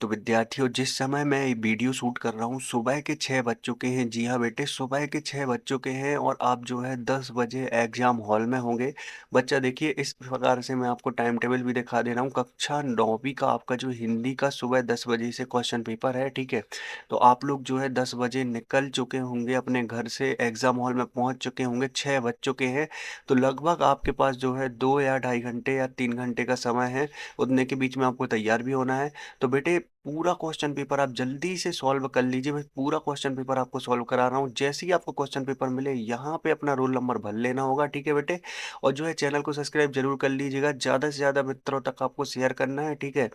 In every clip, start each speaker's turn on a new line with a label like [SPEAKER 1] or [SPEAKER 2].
[SPEAKER 1] तो विद्यार्थियों, जिस समय मैं ये वीडियो शूट कर रहा हूँ, सुबह के 6 बज चुके हैं। जी हाँ बेटे, सुबह के 6 बज चुके हैं और आप जो है 10 बजे एग्जाम हॉल में होंगे। बच्चा देखिए, इस प्रकार से मैं आपको टाइम टेबल भी दिखा दे रहा हूँ। कक्षा 9वीं का आपका जो हिंदी का सुबह 10 बजे से क्वेश्चन पेपर है, ठीक है। तो आप लोग जो है 10 बजे निकल चुके होंगे अपने घर से, एग्जाम हॉल में पहुंच चुके होंगे, 6 बज चुके हैं। तो लगभग आपके पास जो है 2 या 2.5 घंटे या 3 घंटे का समय है। उतने के बीच में आपको तैयार भी होना है। तो बेटे, पूरा क्वेश्चन पेपर आप जल्दी से सॉल्व कर लीजिए। मैं पूरा क्वेश्चन पेपर आपको सॉल्व करा रहा हूँ। जैसे ही आपको क्वेश्चन पेपर मिले, यहाँ पे अपना रोल नंबर भर लेना होगा, ठीक है बेटे। और जो है चैनल को सब्सक्राइब जरूर कर लीजिएगा, ज़्यादा से ज़्यादा मित्रों तक आपको शेयर करना है, ठीक है।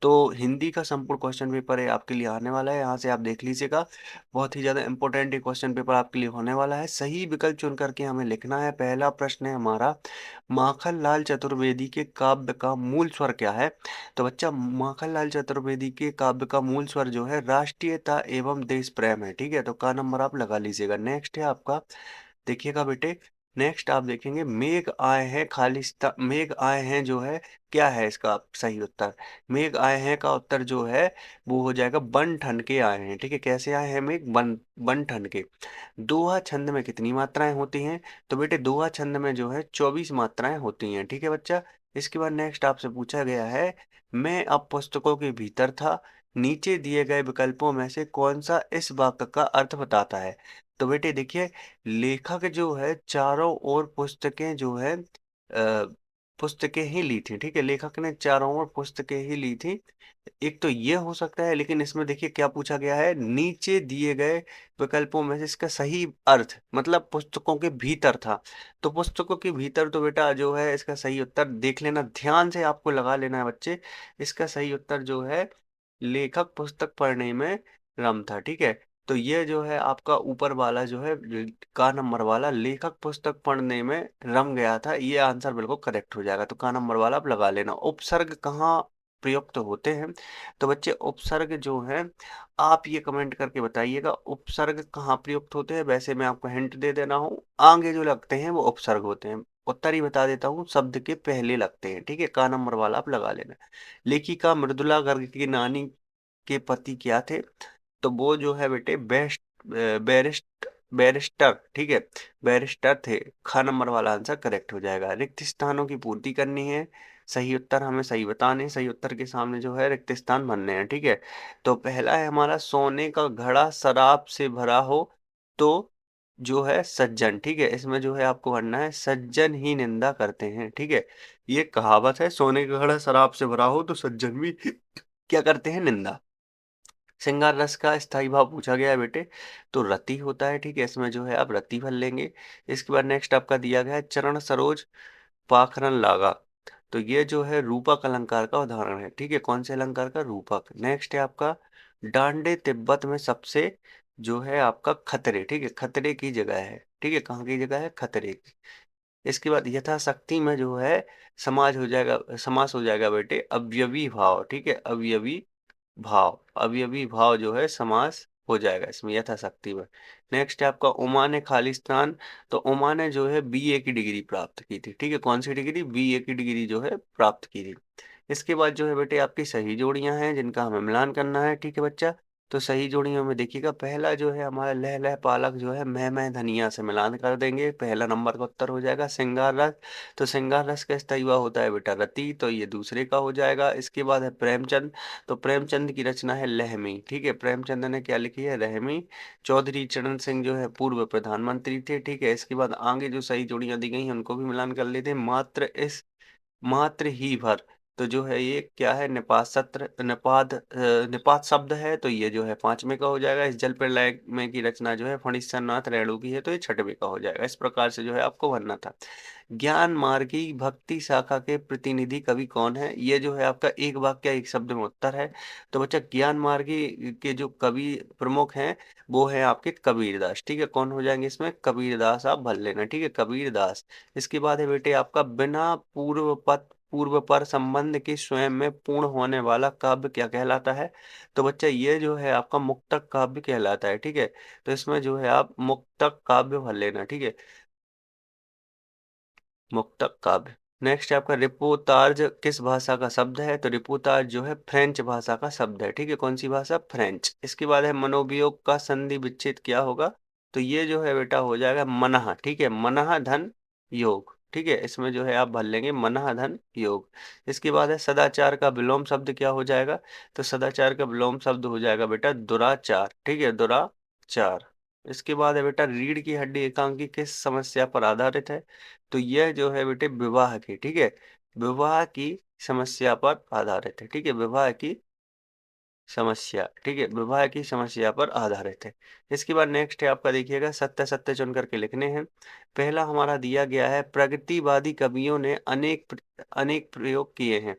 [SPEAKER 1] तो हिंदी का संपूर्ण क्वेश्चन पेपर है आपके लिए आने वाला है, यहाँ से आप देख लीजिएगा। बहुत ही ज़्यादा इंपॉर्टेंट ये क्वेश्चन पेपर आपके लिए होने वाला है। सही विकल्प चुन करके हमें लिखना है। पहला प्रश्न है हमारा, माखनलाल चतुर्वेदी के काव्य का मूल स्वर क्या है। तो बच्चा, माखनलाल चतुर्वेदी के काव्य का मूल स्वर जो है राष्ट्रीयता एवं देश प्रेम है, ठीक है। तो का नंबर आप लगा लीजिएगा। नेक्स्ट है आपका, देखिएगा बेटे, नेक्स्ट आप देखेंगे, मेघ आए हैं खालिस्तान, मेघ आए हैं जो है, क्या है इसका सही उत्तर। मेघ आए हैं का उत्तर जो है वो हो जाएगा बन ठन के आए हैं, ठीक है। कैसे आए हैं मेघ, बन बन ठन के। दोहा छंद में कितनी मात्राएं होती हैं। तो बेटे, दोहा छंद में जो है 24 मात्राएं होती हैं, ठीक है बच्चा। इसके बाद नेक्स्ट आपसे पूछा गया है, मैं अब पुस्तकों के भीतर था, नीचे दिए गए विकल्पों में से कौन सा इस वाक्य का अर्थ बताता है। तो बेटे देखिए, लेखक जो है चारों ओर पुस्तकें जो है पुस्तकें ही ली थी, ठीक है। लेखक ने चारों ओर पुस्तकें ही ली थी। एक तो ये हो सकता है, लेकिन इसमें देखिए क्या पूछा गया है, नीचे दिए गए विकल्पों में से इसका सही अर्थ, मतलब पुस्तकों के भीतर था। तो पुस्तकों के भीतर, तो बेटा जो है इसका सही उत्तर देख लेना, ध्यान से आपको लगा लेना है बच्चे। इसका सही उत्तर जो है, लेखक पुस्तक पढ़ने में रम था, ठीक है। तो ये जो है आपका ऊपर वाला जो है, का नंबर वाला, लेखक पुस्तक पढ़ने में रम गया था, ये आंसर बिल्कुल करेक्ट हो जाएगा। तो का नंबर वाला आप लगा लेना। उपसर्ग कहाँ प्रयुक्त होते हैं। तो बच्चे, उपसर्ग जो है, आप ये कमेंट करके बताइएगा, उपसर्ग कहाँ प्रयुक्त होते हैं। वैसे मैं आपको हिंट दे दे रहा हूँ, आगे जो लगते हैं वो उपसर्ग होते हैं। उत्तर ही बता देता हूँ, शब्द के पहले लगते हैं, ठीक है। का नंबर वाला आप लगा लेना। लेखिका मृदुला गर्ग की नानी के पति क्या थे। तो वो जो है बेटे, बैरिस्टर, ठीक है, बैरिस्टर थे। ख नंबर वाला आंसर करेक्ट हो जाएगा। रिक्त स्थानों की पूर्ति करनी है, सही उत्तर हमें सही बताने, सही उत्तर के सामने जो है रिक्त स्थान भरने हैं, ठीक है। तो पहला है हमारा, सोने का घड़ा शराब से भरा हो तो जो है सज्जन, ठीक है। इसमें जो है आपको भरना है, सज्जन ही निंदा करते हैं, ठीक है। ये कहावत है, सोने का घड़ा शराब से भरा हो तो सज्जन भी क्या करते हैं, निंदा। श्रृंगार रस का स्थाई भाव पूछा गया है बेटे, तो रति होता है, ठीक है। इसमें जो है आप रति भर लेंगे। इसके बाद नेक्स्ट आपका दिया गया है, चरण सरोज पाखरन लागा। तो ये जो है रूपक अलंकार का उदाहरण है, ठीक है। कौन से अलंकार का, रूपक। नेक्स्ट है आपका, डांडे तिब्बत में सबसे जो है आपका खतरे, ठीक है, खतरे की जगह है, ठीक है। कहाँ की जगह है, खतरे की। इसके बाद यथाशक्ति में जो है समाज हो जाएगा, समास हो जाएगा बेटे, अवयवी भाव, ठीक है। अवयवी भाव, अवयवी भाव जो है समास हो जाएगा इसमें, यथाशक्ति में। नेक्स्ट है आपका, उमा ने खालिस्तान। तो उमा ने जो है बीए की डिग्री प्राप्त की थी, ठीक है। कौन सी डिग्री, बीए की डिग्री जो है प्राप्त की थी। इसके बाद जो है बेटे आपकी सही जोड़ियां हैं, जिनका हमें मिलान करना है, ठीक है बच्चा। तो सही जोड़ियों में देखिएगा, पहला जो है हमारा, लह लह पालक जो है मैं धनिया से मिलान कर देंगे, पहला नंबर का उत्तर हो जाएगा। श्रृंगार रस, तो श्रृंगार रस का स्थाई हुआ होता है बेटा रति, तो ये दूसरे का हो जाएगा। इसके बाद है प्रेमचंद। तो प्रेमचंद की रचना है लहमी, ठीक है। प्रेमचंद ने क्या लिखी है, रहमी। चौधरी चरण सिंह जो है पूर्व प्रधानमंत्री थे, ठीक है। इसके बाद आगे जो सही जोड़ियां दी गई हैं उनको भी मिलान कर लेते हैं। मात्र ही भर, तो जो है ये क्या है, निपात सत्र, निपात शब्द है, तो ये जो है पांचवे का हो जाएगा। इस जल प्रलय में की रचना जो है फणीश्वरनाथ रेणु की है, तो ये छठवे का हो जाएगा। इस प्रकार से जो है आपको भरना था। ज्ञान मार्गी भक्ति शाखा के प्रतिनिधि कवि कौन है। ये जो है आपका एक वाक्य एक शब्द में उत्तर है। तो बच्चा, ज्ञान मार्गी के जो कवि प्रमुख हैं वो है आपके कबीरदास, ठीक है। कौन हो जाएंगे इसमें, कबीरदास आप भर लेना, ठीक है, कबीरदास। इसके बाद है बेटे आपका, बिना पूर्व पर संबंध के स्वयं में पूर्ण होने वाला काव्य क्या कहलाता है। तो बच्चा, ये जो है आपका मुक्तक काव्य कहलाता है, ठीक है। तो इसमें जो है आप मुक्तक काव्य भर लेना, ठीक है, मुक्तक काव्य। नेक्स्ट है आपका रिपोर्टाज किस भाषा का शब्द है? तो रिपोर्टाज जो है फ्रेंच भाषा का शब्द है, ठीक है। कौन सी भाषा? फ्रेंच। इसके बाद है मनोवियोग का संधि विच्छेद क्या होगा? तो ये जो है बेटा हो जाएगा मनः, ठीक है। मनः धन योग, ठीक है। इसमें जो है आप भर लेंगे मनः धन योग। इसके बाद है सदाचार का विलोम शब्द क्या हो जाएगा? तो सदाचार का विलोम शब्द हो जाएगा बेटा दुराचार, ठीक है, दुराचार। इसके बाद है बेटा रीढ़ की हड्डी एकांकी किस समस्या पर आधारित है? तो यह जो है बेटे विवाह की, ठीक है, विवाह की समस्या पर आधारित है, ठीक है, विवाह की समस्या, ठीक है, विवाह की समस्या पर आधारित है। इसके बाद नेक्स्ट है आपका, देखिएगा सत्य सत्य चुन करके लिखने हैं। पहला हमारा दिया गया है प्रगतिवादी कवियों ने अनेक प्रयोग किए हैं।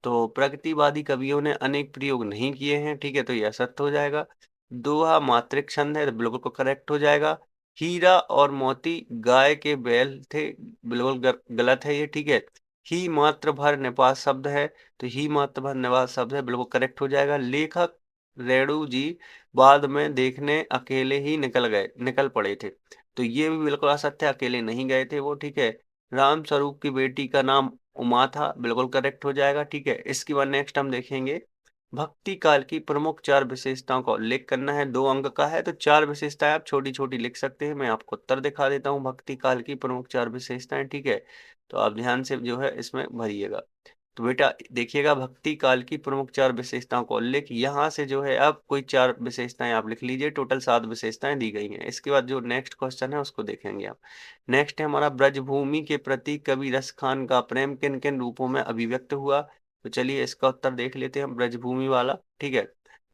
[SPEAKER 1] तो प्रगतिवादी कवियों ने अनेक प्रयोग नहीं किए हैं, ठीक है, तो यह सत्य हो जाएगा। दोहा मात्रिक छंद है, तो बिल्कुल को करेक्ट हो जाएगा। हीरा और मोती गाय के बैल थे, बिल्कुल गलत है ये, ठीक है। ही मात्र भर निपात शब्द है, तो ही मात्र भर निपात शब्द है, बिल्कुल करेक्ट हो जाएगा। लेखक रेणु जी बाद में देखने अकेले ही निकल पड़े थे, तो ये भी बिल्कुल असत्य है, अकेले नहीं गए थे वो, ठीक है। राम स्वरूप की बेटी का नाम उमा था, बिल्कुल करेक्ट हो जाएगा, ठीक है। इसके बाद नेक्स्ट हम देखेंगे भक्ति काल की प्रमुख 4 विशेषताओं का उल्लेख करना है, 2 अंक का है, तो 4 विशेषताएं आप छोटी-छोटी लिख सकते हैं। मैं आपको उत्तर दिखा देता हूँ भक्ति काल की प्रमुख 4 विशेषताएं, ठीक है। तो आप ध्यान से जो है इसमें भरिएगा। तो बेटा देखिएगा भक्ति काल की प्रमुख 4 विशेषताओं का उल्लेख, यहाँ से जो है आप कोई 4 विशेषताएं आप लिख लीजिए, टोटल 7 विशेषताएं दी गई हैं। इसके बाद जो नेक्स्ट क्वेश्चन है उसको देखेंगे आप। नेक्स्ट है हमारा ब्रजभूमि के प्रति कवि रस खान का प्रेम किन किन रूपों में अभिव्यक्त हुआ? तो चलिए इसका उत्तर देख लेते हैं, ब्रजभूमि वाला, ठीक है।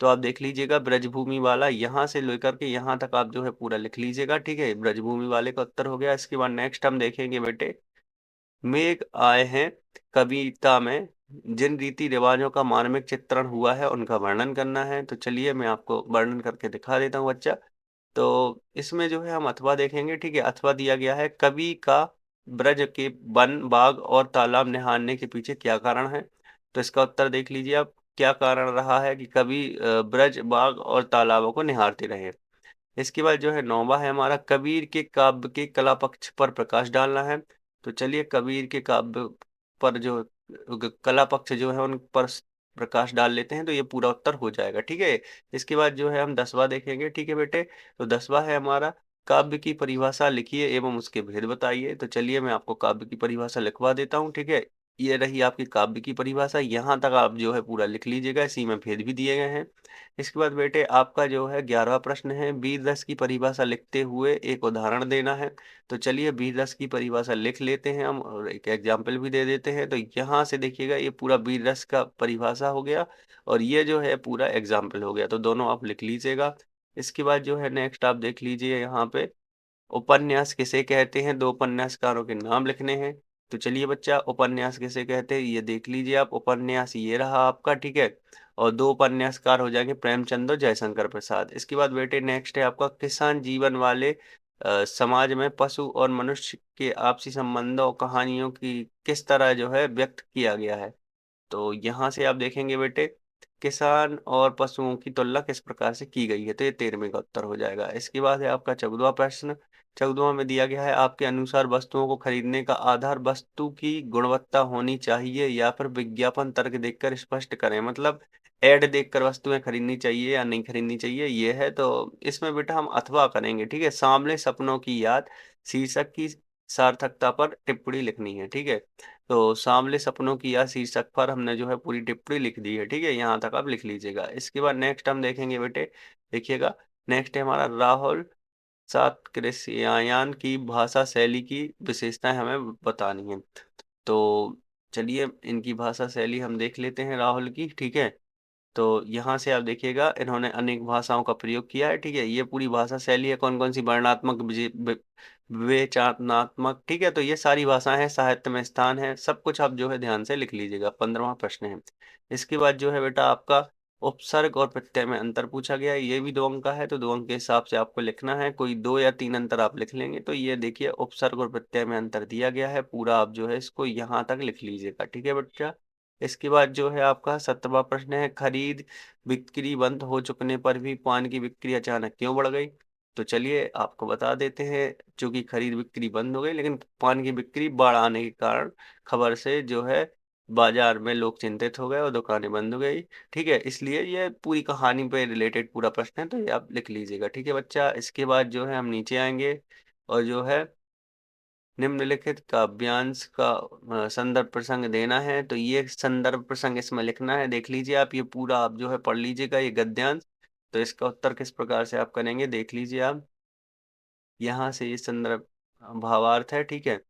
[SPEAKER 1] तो आप देख लीजिएगा ब्रजभूमि वाला यहाँ से लेकर के यहाँ तक आप जो है पूरा लिख लीजिएगा, ठीक है। ब्रजभूमि वाले का उत्तर हो गया। इसके बाद नेक्स्ट हम देखेंगे बेटे मेघ आए हैं कविता में जिन रीति रिवाजों का मार्मिक चित्रण हुआ है उनका वर्णन करना है। तो चलिए मैं आपको वर्णन करके दिखा देता हूँ बच्चा। तो इसमें जो है हम अथवा देखेंगे, ठीक है। अथवा दिया गया है कवि का ब्रज के वन बाग और तालाब निहारने के पीछे क्या कारण है? तो इसका उत्तर देख लीजिए आप, क्या कारण रहा है कि कवि ब्रज बाग और तालाबों को निहारते रहे। इसके बाद जो है 9वां है हमारा कबीर के काव्य के कला पक्ष पर प्रकाश डालना है। तो चलिए कबीर के काव्य पर जो कला पक्ष जो है उन पर प्रकाश डाल लेते हैं, तो ये पूरा उत्तर हो जाएगा, ठीक है। इसके बाद जो है हम 10वां देखेंगे, ठीक है बेटे। तो 10वां है हमारा काव्य की परिभाषा लिखिए एवं उसके भेद बताइए। तो चलिए मैं आपको काव्य की परिभाषा लिखवा देता हूँ, ठीक है। ये रही आपकी काव्य की परिभाषा, यहाँ तक आप जो है पूरा लिख लीजिएगा, इसी में भेद भी दिए गए हैं। इसके बाद बेटे आपका जो है 11वां प्रश्न है वीर रस की परिभाषा लिखते हुए एक उदाहरण देना है। तो चलिए वीर रस की परिभाषा लिख लेते हैं हम और एक एग्जाम्पल भी दे देते हैं। तो यहाँ से देखिएगा ये पूरा वीर रस का परिभाषा हो गया और ये जो है पूरा एग्जाम्पल हो गया, तो दोनों आप लिख लीजिएगा। इसके बाद जो है नेक्स्ट आप देख लीजिए यहाँ पे उपन्यास किसे कहते हैं? 2 उपन्यासकारों के नाम लिखने हैं। तो चलिए बच्चा उपन्यास किसे कहते हैं ये देख लीजिए आप, उपन्यास ये रहा आपका, ठीक है। और 2 उपन्यासकार हो जाएंगे प्रेमचंद और जयशंकर प्रसाद। इसके बाद बेटे नेक्स्ट है आपका किसान जीवन वाले समाज में पशु और मनुष्य के आपसी संबंधों कहानियों की किस तरह जो है व्यक्त किया गया है। तो यहाँ से आप देखेंगे बेटे किसान और पशुओं की तुलना किस प्रकार से की गई है, तो ये 13वें का उत्तर हो जाएगा। इसके बाद है आपका 14वां प्रश्न। 14वां में दिया गया है आपके अनुसार वस्तुओं को खरीदने का आधार वस्तु की गुणवत्ता होनी चाहिए या फिर विज्ञापन तर्क देखकर स्पष्ट करें, मतलब एड देखकर वस्तुएं खरीदनी चाहिए या नहीं खरीदनी चाहिए, ये है। तो इसमें बेटा हम अथवा करेंगे, ठीक है। सामने सपनों की याद शीर्षक की सार्थकता पर टिप्पणी लिखनी है, ठीक है। तो सांवले सपनों की याद शीर्षक पर हमने जो है पूरी टिप्पणी लिख दी है, ठीक है। यहाँ तक आप लिख लीजिएगा। इसके बाद नेक्स्ट हम देखेंगे बेटे, देखिएगा नेक्स्ट है हमारा राहुल सातकृष्यायन की भाषा शैली की विशेषताएं हमें बतानी है। तो चलिए इनकी भाषा शैली हम देख लेते हैं राहुल की, ठीक है। तो यहाँ से आप देखिएगा इन्होंने अनेक भाषाओं का प्रयोग किया है, ठीक है। ये पूरी भाषा शैली है, कौन कौन सी वर्णात्मक विवेचनात्मक, ठीक है। तो ये सारी भाषाएं हैं, साहित्य में स्थान है, सब कुछ आप जो है ध्यान से लिख लीजिएगा। 15वां प्रश्न है। इसके बाद जो है बेटा आपका उपसर्ग और प्रत्यय में अंतर पूछा गया है, ये भी 2 अंक का है, तो 2 अंक के हिसाब से आपको लिखना है। कोई 2 या 3 अंतर आप लिख लेंगे। तो ये देखिए उपसर्ग और प्रत्यय में अंतर दिया गया है, पूरा आप जो है इसको यहाँ तक लिख लीजिएगा, ठीक है बच्चा। इसके बाद जो है आपका 17वां प्रश्न है खरीद बिक्री बंद हो चुकने पर भी पान की बिक्री अचानक क्यों बढ़ गई? तो चलिए आपको बता देते हैं, चूँकि खरीद-बिक्री बंद हो गई, लेकिन पान की बिक्री बाढ़ आने के कारण खबर से जो है बाज़ार में लोग चिंतित हो गए और दुकानें बंद हो गई। ठीक है? इसलिए ये पूरी कहानी पे रिलेटेड पूरा प्रश्न है, तो ये आप लिख लीजिएगा। ठीक है बच्चा? इसके बाद जो है हम नीचे आएँगे और जो है निम्नलिखित काव्यांश का संदर्भ प्रसंग देना है, तो ये संदर्भ प्रसंग इसमें लिखना है। देख लीजिए आप, ये पूरा आप जो है पढ़ लीजिएगा ये गद्यांश। तो इसका उत्तर किस प्रकार से आप करेंगे देख लीजिए आप। यहाँ से ये संदर्भ भावार्थ है, ठीक है?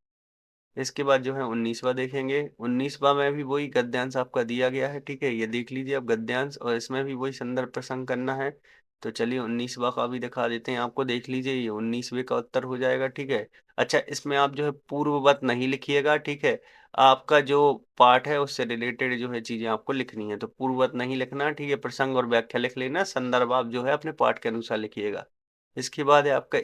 [SPEAKER 1] इसके बाद जो है 19वाँ देखेंगे। 19वाँ में भी वही गद्यांश आपका दिया गया है, ठीक है? ये देख लीजिए आप गद्यांश, और इसमें भी वही संदर्भ प्रसंग करना है। तो चलिए 19वाँ का भी दिखा देते हैं आपको, देख लीजिए ये 19वें का उत्तर हो जाएगा, ठीक है? अच्छा, इसमें आप जो है पूर्ववत नहीं लिखिएगा, ठीक है? आपका जो पाठ है उससे रिलेटेड जो है चीज़ें आपको लिखनी है, तो पूर्ववत नहीं लिखना, ठीक है? प्रसंग और व्याख्या लिख लेना, संदर्भ आप जो है अपने पाठ के अनुसार लिखिएगा। इसके बाद है आपका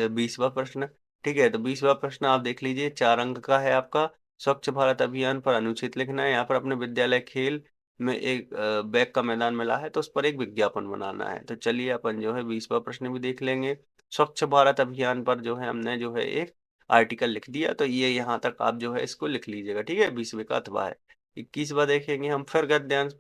[SPEAKER 1] 20वाँ प्रश्न, ठीक है? तो 20वाँ प्रश्न आप देख लीजिए, 4 अंक का है आपका। स्वच्छ भारत अभियान पर अनुच्छेद लिखना है। यहाँ पर अपने विद्यालय खेल में एक बैग का मैदान मिला है, तो उस पर एक विज्ञापन बनाना है। तो चलिए अपन जो है 20वाँ प्रश्न भी देख लेंगे। स्वच्छ भारत अभियान पर जो है हमने जो है एक आर्टिकल लिख दिया, तो ये यहाँ तक आप जो है इसको लिख लीजिएगा, ठीक है? 20वें का अथवा है। 21वाँ देखेंगे हम, फिर गद्यांश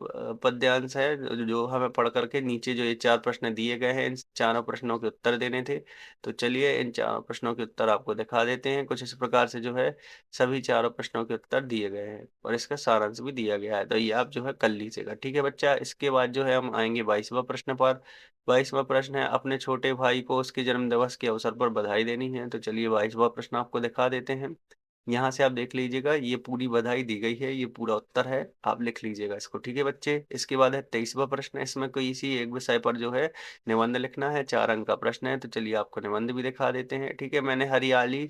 [SPEAKER 1] पद्यांश है, जो हमें पढ़ कर के नीचे जो ये 4 प्रश्न दिए गए हैं, इन चारों प्रश्नों के उत्तर देने थे। तो चलिए इन चारों प्रश्नों के उत्तर आपको दिखा देते हैं। कुछ इस प्रकार से जो है सभी चारों प्रश्नों के उत्तर दिए गए हैं और इसका सारांश भी दिया गया है। तो ये आप जो है कर लीजिएगा, ठीक है बच्चा? इसके बाद जो है हम आएँगे 22वाँ प्रश्न पर। 22वाँ प्रश्न है, अपने छोटे भाई को उसके जन्मदिवस के अवसर पर बधाई देनी है। तो चलिए 22वाँ प्रश्न आपको दिखा देते हैं। यहाँ से आप देख लीजिएगा, ये पूरी बधाई दी गई है, ये पूरा उत्तर है, आप लिख लीजिएगा इसको, ठीक है बच्चे? इसके बाद है 23वाँ प्रश्न, इसमें कोई इसी एक विषय पर जो है निबंध लिखना है, 4 अंक का प्रश्न है, तो चलिए आपको निबंध भी दिखा देते हैं, ठीक है? मैंने हरियाली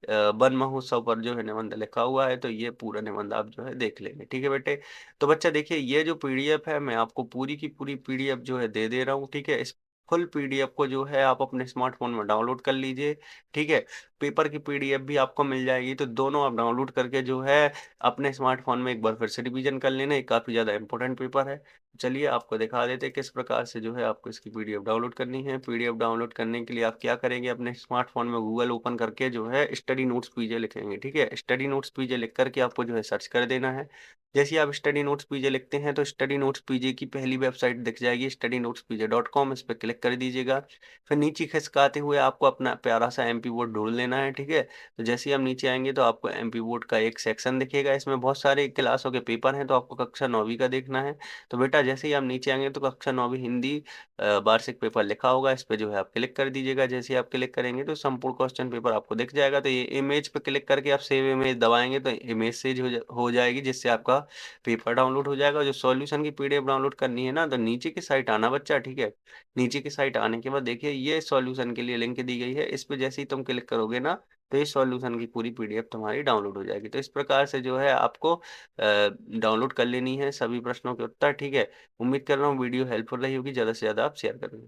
[SPEAKER 1] वन महोत्सव पर जो है निबंध लिखा हुआ है, तो ये पूरा निबंध आप जो है देख लेंगे, ठीक है बेटे? तो बच्चा देखिए, ये जो पीडीएफ है, मैं आपको पूरी की पूरी पीडीएफ जो है दे दे रहा हूँ, ठीक है? इस फुल पीडीएफ को जो है आप अपने स्मार्टफ़ोन में डाउनलोड कर लीजिए, ठीक है? पेपर की पीडीएफ भी आपको मिल जाएगी, तो दोनों आप डाउनलोड करके जो है अपने स्मार्टफ़ोन में एक बार फिर से रिवीजन कर लेना, ये काफ़ी ज़्यादा इम्पोर्टेंट पेपर है। चलिए आपको दिखा देते हैं किस प्रकार से जो है आपको इसकी पीडीएफ डाउनलोड करनी है। पीडीएफ डाउनलोड करने के लिए आप क्या करेंगे, अपने स्मार्टफ़ोन में गूगल ओपन करके जो है स्टडी नोट्स पीजे लिखेंगे, ठीक है? स्टडी नोट्स पीजे लिख कर के आपको जो है सर्च कर देना है। जैसे ही आप स्टडी नोट्स पीजे लिखते हैं, तो स्टडी नोट्स पीजे की पहली वेबसाइट दिख जाएगी, studynotespj.com, इस पे क्लिक कर दीजिएगा। फिर नीचे खिसकाते हुए आपको अपना प्यारा-सा एमपी बोर्ड ढूँढ लेना है, ठीक है? तो जैसे ही हम नीचे आएँगे तो आपको एमपी बोर्ड का एक सेक्शन दिखेगा, इसमें बहुत सारे क्लासों के पेपर हैं, तो आपको कक्षा 9वीं का देखना है। तो बेटा जैसे ही आप नीचे आएँगे तो कक्षा 9वीं हिंदी वार्षिक पेपर लिखा होगा, इस पे जो है आप क्लिक कर दीजिएगा। जैसे ही आप क्लिक करेंगे तो संपूर्ण क्वेश्चन पेपर आपको दिख जाएगा, तो ये इमेज पे क्लिक करके आप सेव इमेज दबाएँगे तो इमेज सेव हो जाएगी, जिससे आपका पेपर डाउनलोड हो जाएगा। जो सॉल्यूशन की पीडीएफ डाउनलोड करनी है ना, तो नीचे की साइड आना बच्चा, ठीक है? नीचे की साइड आने के बाद देखिए ये सॉल्यूशन के लिए लिंक दी गई है, इस पे जैसे ही तुम क्लिक करोगे ना, तो ये सॉल्यूशन की पूरी पीडीएफ तुम्हारी डाउनलोड हो जाएगी। तो इस प्रकार से जो है आपको डाउनलोड कर लेनी है सभी प्रश्नों के उत्तर, ठीक है? उम्मीद कर रहा हूँ वीडियो हेल्पफुल रही होगी, ज़्यादा से ज़्यादा आप शेयर करें।